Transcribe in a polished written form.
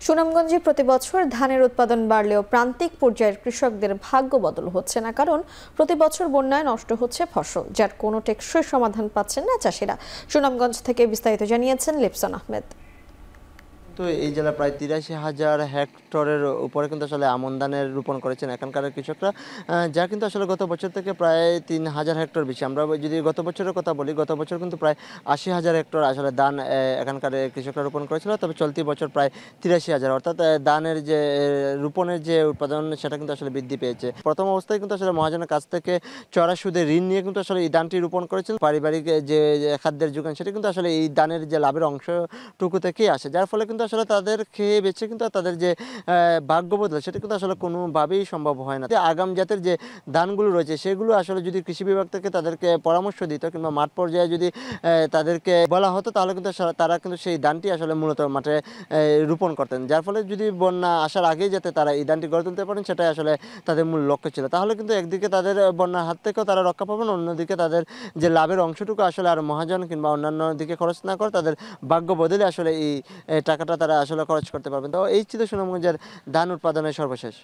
সুনামগঞ্জে প্রতিবছর ধানের উৎপাদন বাড়লেও প্রান্তিক পর্যায়ের কৃষকদের ভাগ্য বদল হচ্ছে না, কারণ প্রতি বছর বন্যায় নষ্ট হচ্ছে ফসল, যার কোনো টেকসই সমাধান পাচ্ছেন না চাষিরা। সুনামগঞ্জ থেকে বিস্তারিত জানিয়েছেন লিপসন আহমেদ। তো এই জেলা প্রায় ৮৩,০০০ হেক্টরের উপরে কিন্তু আসলে আমন ধানের রোপণ করেছেন এখানকার কৃষকরা, যা কিন্তু আসলে গত বছর থেকে প্রায় ৩,০০০ হেক্টর বেশি। আমরা যদি গত বছরের কথা বলি, গত বছর কিন্তু প্রায় ৮০,০০০ হেক্টর আসলে ধান এখানকার কৃষকরা রোপণ করেছিল। তবে চলতি বছর প্রায় ৮৩,০০০, অর্থাৎ ধানের যে রোপণের যে উৎপাদন সেটা কিন্তু আসলে বৃদ্ধি পেয়েছে। প্রথম অবস্থায় কিন্তু আসলে মহাজনের কাছ থেকে চড়া সুদে ঋণ নিয়ে কিন্তু আসলে এই ধানটি রোপণ করেছিল। পারিবারিক যে খাদ্যের যোগান সেটা কিন্তু আসলে এই ধানের যে লাভের অংশটুকু থেকেই আসে, যার ফলে কিন্তু আসলে তাদের খেয়ে বেঁচে কিন্তু তাদের যে ভাগ্য বদল সেটা কিন্তু আসলে কোনোভাবেই সম্ভব হয় না। আগাম জাতের যে ধানগুলো রয়েছে সেগুলো আসলে যদি কৃষি বিভাগ থেকে তাদেরকে পরামর্শ দিত কিংবা মাঠ পর্যায়ে যদি তাদেরকে বলা হতো, তাহলে কিন্তু তারা কিন্তু সেই ধানটি আসলে মূলত মাঠে রোপণ করতেন, যার ফলে যদি বন্যা আসার আগেই যাতে তারা এই ধানটি গড়ে তুলতে পারেন সেটাই আসলে তাদের মূল লক্ষ্য ছিল। তাহলে কিন্তু একদিকে তাদের বন্যার হাত থেকেও তারা রক্ষা পাবেন, অন্যদিকে তাদের যে লাভের অংশটুকু আসলে আর মহাজন কিংবা অন্যান্য দিকে খরচ না করে তাদের ভাগ্য বদলে আসলে এই টাকাটা তারা আসলে খরচ করতে পারবেন। তো এই ছিল সুনামগঞ্জের ধান উৎপাদনের সর্বশেষ।